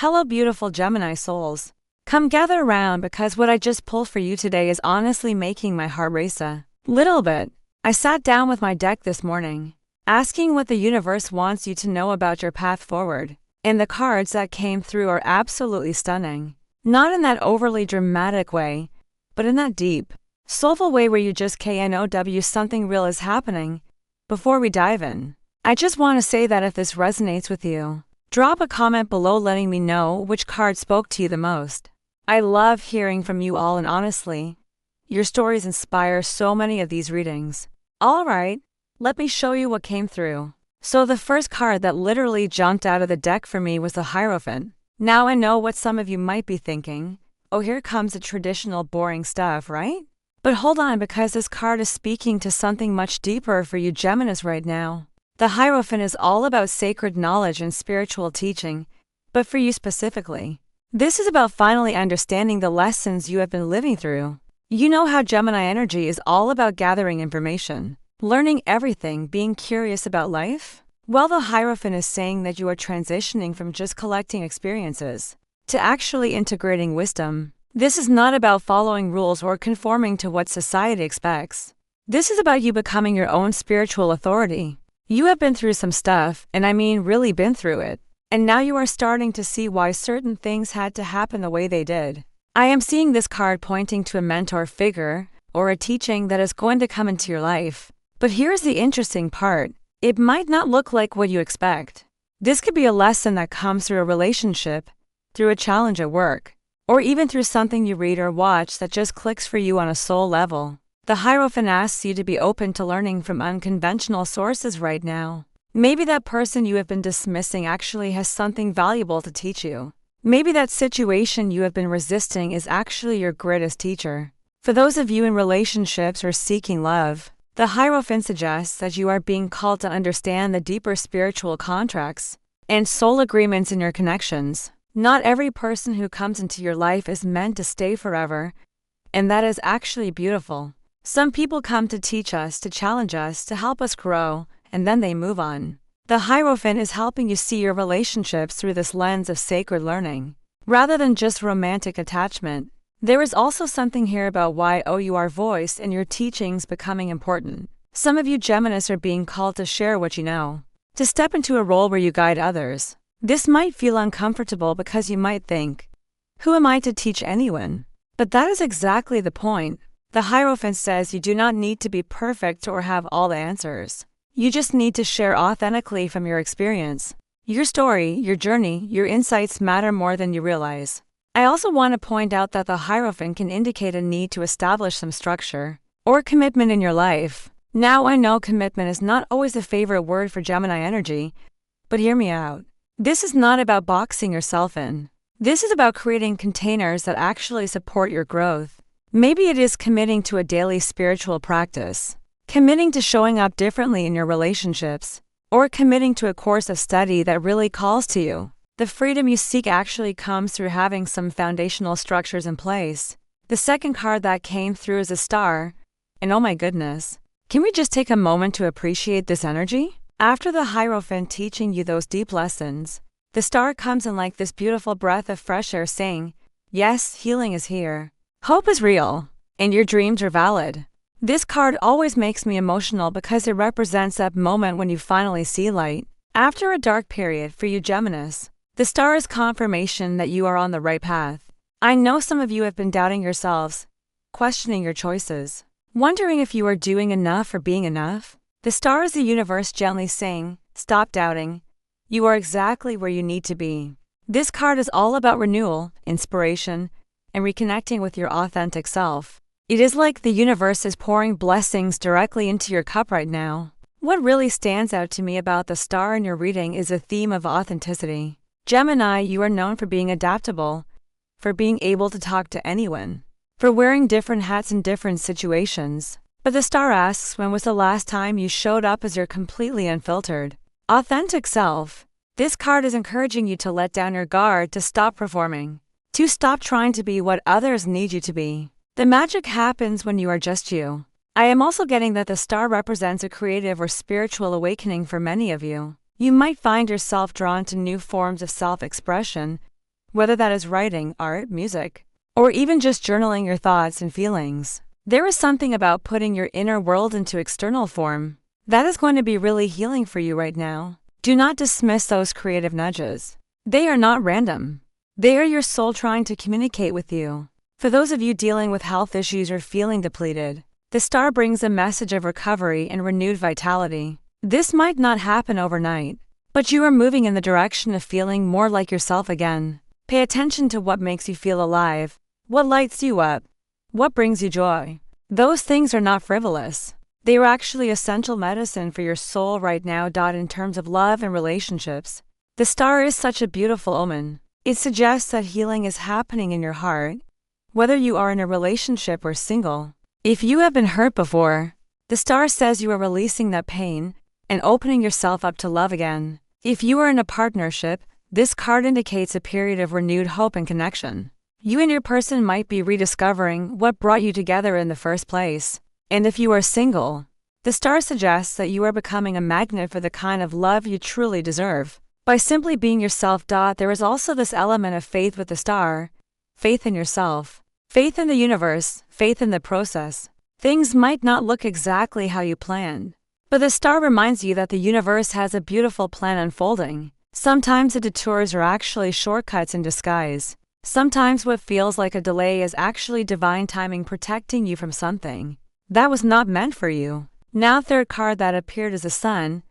Hello beautiful Gemini souls. Come gather around because what I just pulled for you today is honestly making my heart race a little bit. I sat down with my deck this morning, asking what the universe wants you to know about your path forward. And the cards that came through are absolutely stunning. Not in that overly dramatic way, but in that deep, soulful way where you just know something real is happening. Before we dive in, I just want to say that if this resonates with you, drop a comment below letting me know which card spoke to you the most. I love hearing from you all, and honestly, your stories inspire so many of these readings. Alright, let me show you what came through. So the first card that literally jumped out of the deck for me was the Hierophant. Now I know what some of you might be thinking. Oh, here comes the traditional boring stuff, right? But hold on, because this card is speaking to something much deeper for you Geminis right now. The Hierophant is all about sacred knowledge and spiritual teaching, but for you specifically, this is about finally understanding the lessons you have been living through. You know how Gemini energy is all about gathering information, learning everything, being curious about life? Well, the Hierophant is saying that you are transitioning from just collecting experiences to actually integrating wisdom. This is not about following rules or conforming to what society expects. This is about you becoming your own spiritual authority. You have been through some stuff, and I mean really been through it. And now you are starting to see why certain things had to happen the way they did. I am seeing this card pointing to a mentor figure or a teaching that is going to come into your life. But here's the interesting part. It might not look like what you expect. This could be a lesson that comes through a relationship, through a challenge at work, or even through something you read or watch that just clicks for you on a soul level. The Hierophant asks you to be open to learning from unconventional sources right now. Maybe that person you have been dismissing actually has something valuable to teach you. Maybe that situation you have been resisting is actually your greatest teacher. For those of you in relationships or seeking love, the Hierophant suggests that you are being called to understand the deeper spiritual contracts and soul agreements in your connections. Not every person who comes into your life is meant to stay forever, and that is actually beautiful. Some people come to teach us, to challenge us, to help us grow, and then they move on. The Hierophant is helping you see your relationships through this lens of sacred learning, rather than just romantic attachment. There is also something here about why your voice and your teachings becoming important. Some of you Geminis are being called to share what you know, to step into a role where you guide others. This might feel uncomfortable because you might think, who am I to teach anyone? But that is exactly the point. The Hierophant says you do not need to be perfect or have all the answers. You just need to share authentically from your experience. Your story, your journey, your insights matter more than you realize. I also want to point out that the Hierophant can indicate a need to establish some structure or commitment in your life. Now I know commitment is not always a favorite word for Gemini energy, but hear me out. This is not about boxing yourself in. This is about creating containers that actually support your growth. Maybe it is committing to a daily spiritual practice, committing to showing up differently in your relationships, or committing to a course of study that really calls to you. The freedom you seek actually comes through having some foundational structures in place. The second card that came through is a star, and oh my goodness, can we just take a moment to appreciate this energy? After the Hierophant teaching you those deep lessons, the star comes in like this beautiful breath of fresh air saying, yes, healing is here. Hope is real, and your dreams are valid. This card always makes me emotional because it represents that moment when you finally see light. After a dark period for you Geminis, the star is confirmation that you are on the right path. I know some of you have been doubting yourselves, questioning your choices, wondering if you are doing enough or being enough. The star is the universe gently saying, stop doubting. You are exactly where you need to be. This card is all about renewal, inspiration, and reconnecting with your authentic self. It is like the universe is pouring blessings directly into your cup right now. What really stands out to me about the star in your reading is a theme of authenticity. Gemini, you are known for being adaptable, for being able to talk to anyone, for wearing different hats in different situations. But the star asks, when was the last time you showed up as your completely unfiltered, authentic self? This card is encouraging you to let down your guard, to stop performing, to stop trying to be what others need you to be. The magic happens when you are just you. I am also getting that the star represents a creative or spiritual awakening for many of you. You might find yourself drawn to new forms of self-expression, whether that is writing, art, music, or even just journaling your thoughts and feelings. There is something about putting your inner world into external form that is going to be really healing for you right now. Do not dismiss those creative nudges. They are not random. They are your soul trying to communicate with you. For those of you dealing with health issues or feeling depleted, the star brings a message of recovery and renewed vitality. This might not happen overnight, but you are moving in the direction of feeling more like yourself again. Pay attention to what makes you feel alive, what lights you up, what brings you joy. Those things are not frivolous. They are actually essential medicine for your soul right now. In terms of love and relationships, the star is such a beautiful omen. It suggests that healing is happening in your heart, whether you are in a relationship or single. If you have been hurt before, the star says you are releasing that pain and opening yourself up to love again. If you are in a partnership, this card indicates a period of renewed hope and connection. You and your person might be rediscovering what brought you together in the first place. And if you are single, the star suggests that you are becoming a magnet for the kind of love you truly deserve. By simply being yourself. There is also this element of faith with the star, faith in yourself, faith in the universe, faith in the process. Things might not look exactly how you planned, but the star reminds you that the universe has a beautiful plan unfolding. Sometimes the detours are actually shortcuts in disguise. Sometimes what feels like a delay is actually divine timing protecting you from something that was not meant for you. Now, third card that appeared is the sun,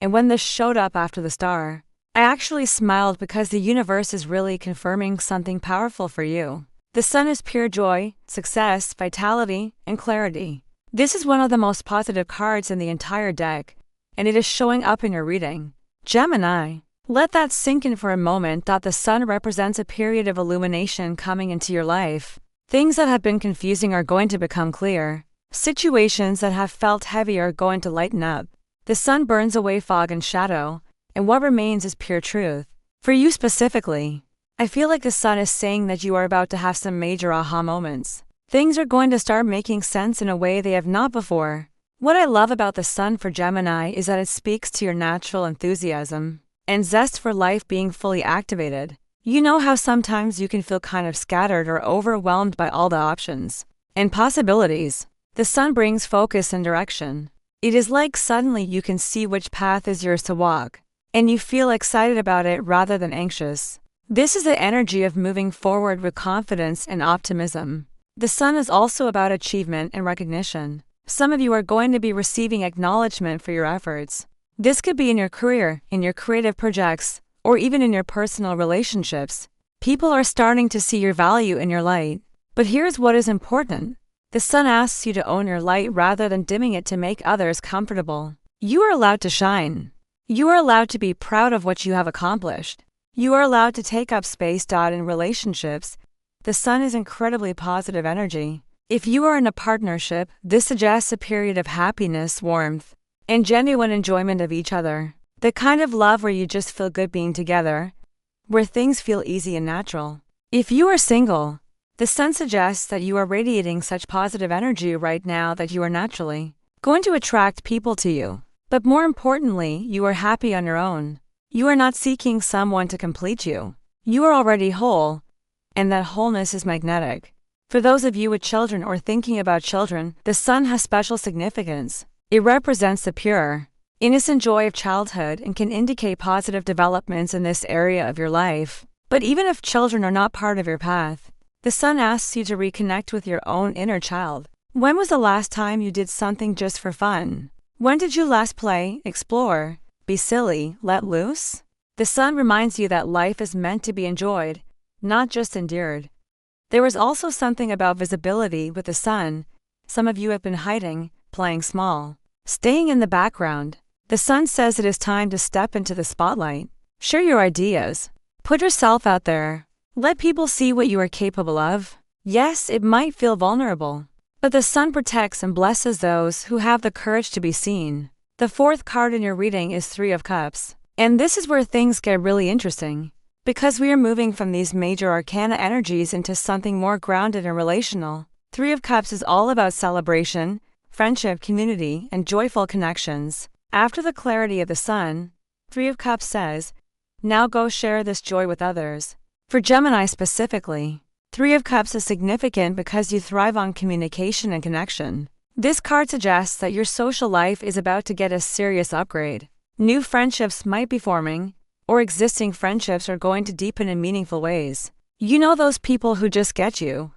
and when this showed up after the star, I actually smiled because the universe is really confirming something powerful for you. The sun is pure joy, success, vitality, and clarity. This is one of the most positive cards in the entire deck, and it is showing up in your reading. Gemini, let that sink in for a moment. The sun represents a period of illumination coming into your life. Things that have been confusing are going to become clear. Situations that have felt heavy are going to lighten up. The sun burns away fog and shadow, and what remains is pure truth. For you specifically, I feel like the sun is saying that you are about to have some major aha moments. Things are going to start making sense in a way they have not before. What I love about the sun for Gemini is that it speaks to your natural enthusiasm and zest for life being fully activated. You know how sometimes you can feel kind of scattered or overwhelmed by all the options and possibilities. The sun brings focus and direction. It is like suddenly you can see which path is yours to walk, and you feel excited about it rather than anxious. This is the energy of moving forward with confidence and optimism. The sun is also about achievement and recognition. Some of you are going to be receiving acknowledgement for your efforts. This could be in your career, in your creative projects, or even in your personal relationships. People are starting to see your value in your light. But here's what is important. The sun asks you to own your light rather than dimming it to make others comfortable. You are allowed to shine. You are allowed to be proud of what you have accomplished. You are allowed to take up space. In relationships, the sun is incredibly positive energy. If you are in a partnership, this suggests a period of happiness, warmth, and genuine enjoyment of each other. The kind of love where you just feel good being together, where things feel easy and natural. If you are single, the sun suggests that you are radiating such positive energy right now that you are naturally going to attract people to you. But more importantly, you are happy on your own. You are not seeking someone to complete you. You are already whole, and that wholeness is magnetic. For those of you with children or thinking about children, the sun has special significance. It represents the pure, innocent joy of childhood and can indicate positive developments in this area of your life. But even if children are not part of your path, the sun asks you to reconnect with your own inner child. When was the last time you did something just for fun? When did you last play, explore, be silly, let loose? The sun reminds you that life is meant to be enjoyed, not just endured. There is also something about visibility with the sun. Some of you have been hiding, playing small, staying in the background. The sun says it is time to step into the spotlight. Share your ideas. Put yourself out there. Let people see what you are capable of. Yes, it might feel vulnerable, but the sun protects and blesses those who have the courage to be seen. The fourth card in your reading is Three of Cups. And this is where things get really interesting, because we are moving from these major arcana energies into something more grounded and relational. Three of Cups is all about celebration, friendship, community, and joyful connections. After the clarity of the sun, Three of Cups says, now go share this joy with others. For Gemini specifically, Three of Cups is significant because you thrive on communication and connection. This card suggests that your social life is about to get a serious upgrade. New friendships might be forming, or existing friendships are going to deepen in meaningful ways. You know those people who just get you,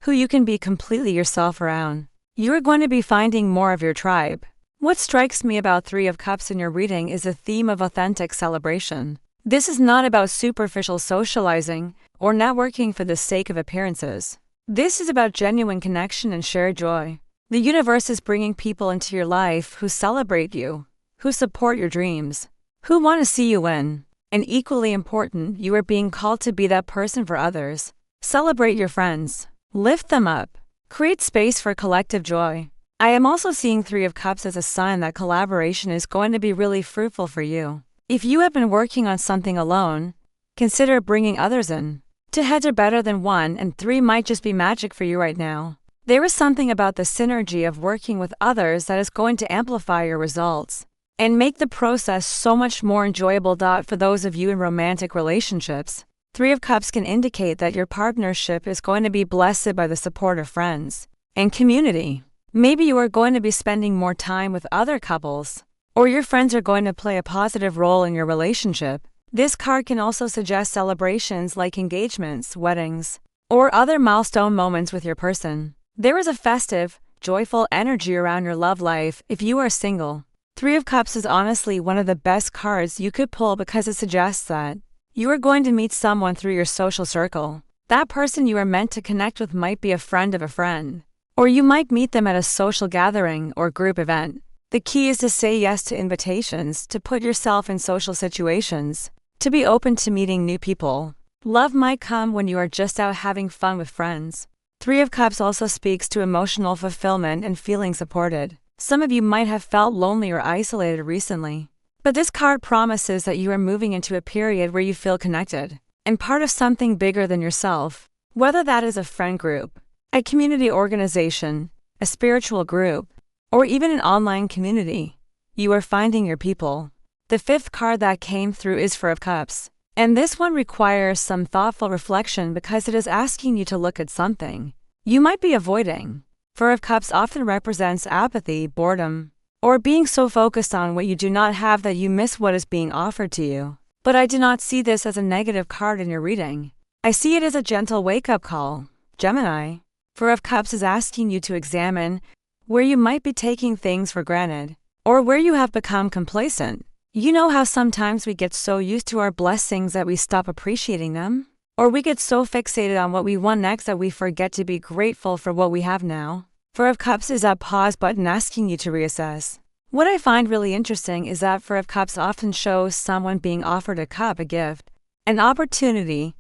who you can be completely yourself around. You're going to be finding more of your tribe. What strikes me about Three of Cups in your reading is a theme of authentic celebration. This is not about superficial socializing or networking for the sake of appearances. This is about genuine connection and shared joy. The universe is bringing people into your life who celebrate you, who support your dreams, who want to see you win. And equally important, you are being called to be that person for others. Celebrate your friends. Lift them up. Create space for collective joy. I am also seeing Three of Cups as a sign that collaboration is going to be really fruitful for you. If you have been working on something alone, consider bringing others in. Two heads are better than one, and three might just be magic for you right now. There is something about the synergy of working with others that is going to amplify your results and make the process so much more enjoyable. For those of you in romantic relationships, Three of Cups can indicate that your partnership is going to be blessed by the support of friends and community. Maybe you are going to be spending more time with other couples, or your friends are going to play a positive role in your relationship. This card can also suggest celebrations like engagements, weddings, or other milestone moments with your person. There is a festive, joyful energy around your love life if you are single. Three of Cups is honestly one of the best cards you could pull because it suggests that you are going to meet someone through your social circle. That person you are meant to connect with might be a friend of a friend, or you might meet them at a social gathering or group event. The key is to say yes to invitations, to put yourself in social situations, to be open to meeting new people. Love might come when you are just out having fun with friends. Three of Cups also speaks to emotional fulfillment and feeling supported. Some of you might have felt lonely or isolated recently, but this card promises that you are moving into a period where you feel connected and part of something bigger than yourself. Whether that is a friend group, a community organization, a spiritual group, or even an online community, you are finding your people. The fifth card that came through is Four of Cups, and this one requires some thoughtful reflection because it is asking you to look at something you might be avoiding. Four of Cups often represents apathy, boredom, or being so focused on what you do not have that you miss what is being offered to you. But I do not see this as a negative card in your reading. I see it as a gentle wake-up call. Gemini, Four of Cups is asking you to examine where you might be taking things for granted, or where you have become complacent. You know how sometimes we get so used to our blessings that we stop appreciating them? Or we get so fixated on what we want next that we forget to be grateful for what we have now? Four of Cups is that pause button asking you to reassess. What I find really interesting is that Four of Cups often shows someone being offered a cup, a gift, an opportunity,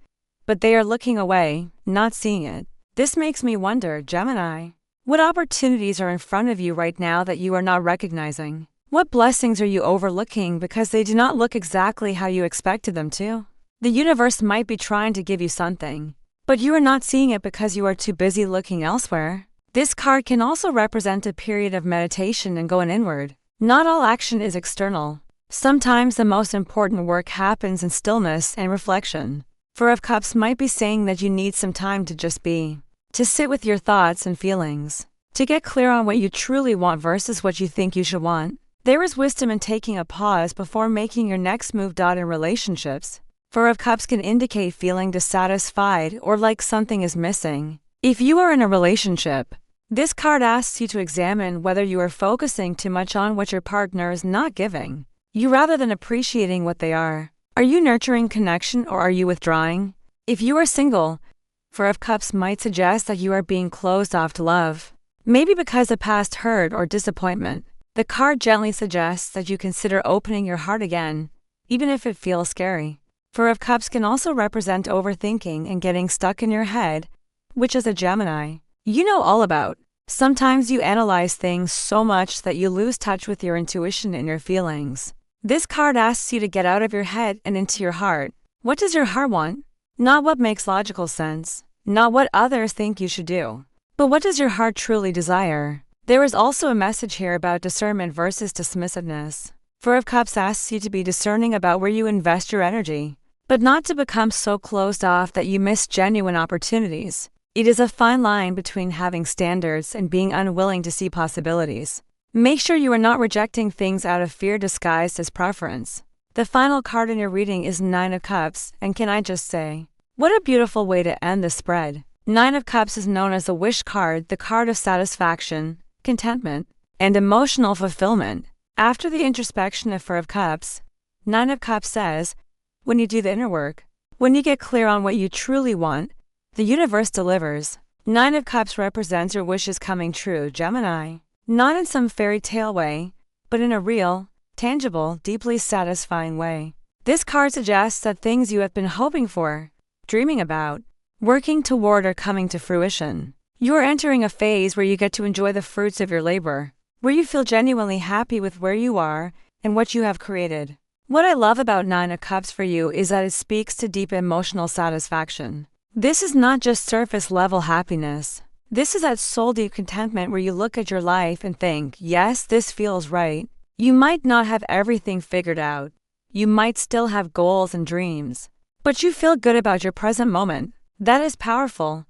but they are looking away, not seeing it. This makes me wonder, Gemini, what opportunities are in front of you right now that you are not recognizing? What blessings are you overlooking because they do not look exactly how you expected them to? The universe might be trying to give you something, but you are not seeing it because you are too busy looking elsewhere. This card can also represent a period of meditation and going inward. Not all action is external. Sometimes the most important work happens in stillness and reflection. Four of Cups might be saying that you need some time to just be, to sit with your thoughts and feelings, to get clear on what you truly want versus what you think you should want. There is wisdom in taking a pause before making your next move. In relationships, Four of Cups can indicate feeling dissatisfied or like something is missing. If you are in a relationship, this card asks you to examine whether you are focusing too much on what your partner is not giving you rather than appreciating what they are. Are you nurturing connection or are you withdrawing? If you are single, Four of Cups might suggest that you are being closed off to love, maybe because of past hurt or disappointment. The card gently suggests that you consider opening your heart again, even if it feels scary. Four of Cups can also represent overthinking and getting stuck in your head, which is a Gemini you know all about. Sometimes you analyze things so much that you lose touch with your intuition and your feelings. This card asks you to get out of your head and into your heart. What does your heart want? Not what makes logical sense, not what others think you should do, but what does your heart truly desire? There is also a message here about discernment versus dismissiveness. Four of Cups asks you to be discerning about where you invest your energy. but not to become so closed off that you miss genuine opportunities. It is a fine line between having standards and being unwilling to see possibilities. Make sure you are not rejecting things out of fear disguised as preference. The final card in your reading is Nine of Cups, and can I just say, what a beautiful way to end the spread. Nine of Cups is known as the wish card, the card of satisfaction, contentment, and emotional fulfillment. After the introspection of Four of Cups, Nine of Cups says, when you do the inner work, when you get clear on what you truly want, the universe delivers. Nine of Cups represents your wishes coming true, Gemini. Not in some fairy tale way, but in a real, tangible, deeply satisfying way. This card suggests that things you have been hoping for, dreaming about, working toward are coming to fruition. You are entering a phase where you get to enjoy the fruits of your labor, where you feel genuinely happy with where you are and what you have created. What I love about Nine of Cups for you is that it speaks to deep emotional satisfaction. This is not just surface-level happiness. This is that soul-deep contentment where you look at your life and think, yes, this feels right. You might not have everything figured out. You might still have goals and dreams. But you feel good about your present moment. That is powerful.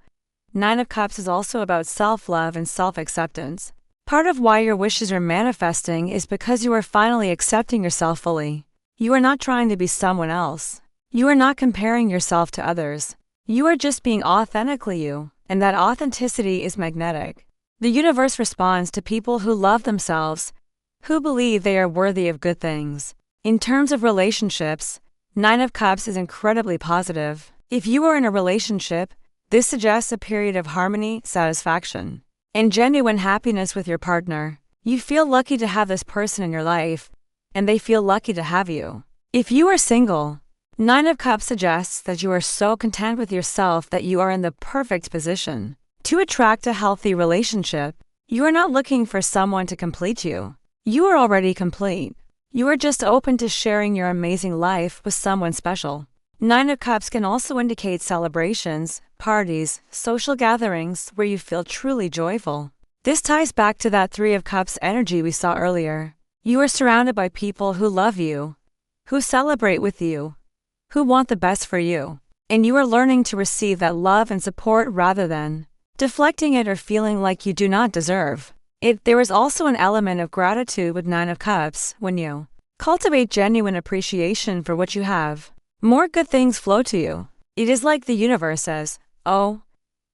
Nine of Cups is also about self-love and self-acceptance. Part of why your wishes are manifesting is because you are finally accepting yourself fully. You are not trying to be someone else. You are not comparing yourself to others. You are just being authentically you, and that authenticity is magnetic. The universe responds to people who love themselves, who believe they are worthy of good things. In terms of relationships, Nine of Cups is incredibly positive. If you are in a relationship, this suggests a period of harmony, satisfaction, and genuine happiness with your partner. You feel lucky to have this person in your life, and they feel lucky to have you. If you are single, Nine of Cups suggests that you are so content with yourself that you are in the perfect position to attract a healthy relationship. You are not looking for someone to complete you. You are already complete. You are just open to sharing your amazing life with someone special. Nine of Cups can also indicate celebrations, parties, social gatherings where you feel truly joyful. This ties back to that Three of Cups energy we saw earlier. You are surrounded by people who love you, who celebrate with you, who want the best for you, and you are learning to receive that love and support rather than deflecting it or feeling like you do not deserve it. There is also an element of gratitude with Nine of Cups. When you cultivate genuine appreciation for what you have, more good things flow to you. It is like the universe says, oh,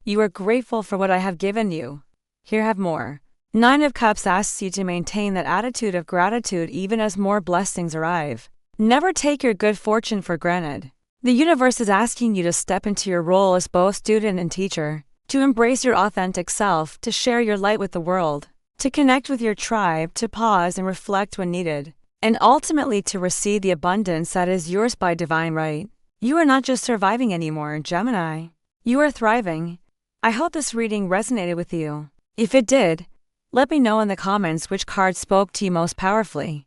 you are grateful for what I have given you. Here, have more. Nine of Cups asks you to maintain that attitude of gratitude even as more blessings arrive. Never take your good fortune for granted. The universe is asking you to step into your role as both student and teacher, to embrace your authentic self, to share your light with the world, to connect with your tribe, to pause and reflect when needed, and ultimately to receive the abundance that is yours by divine right. You are not just surviving anymore, Gemini. You are thriving. I hope this reading resonated with you. If it did, let me know in the comments which card spoke to you most powerfully.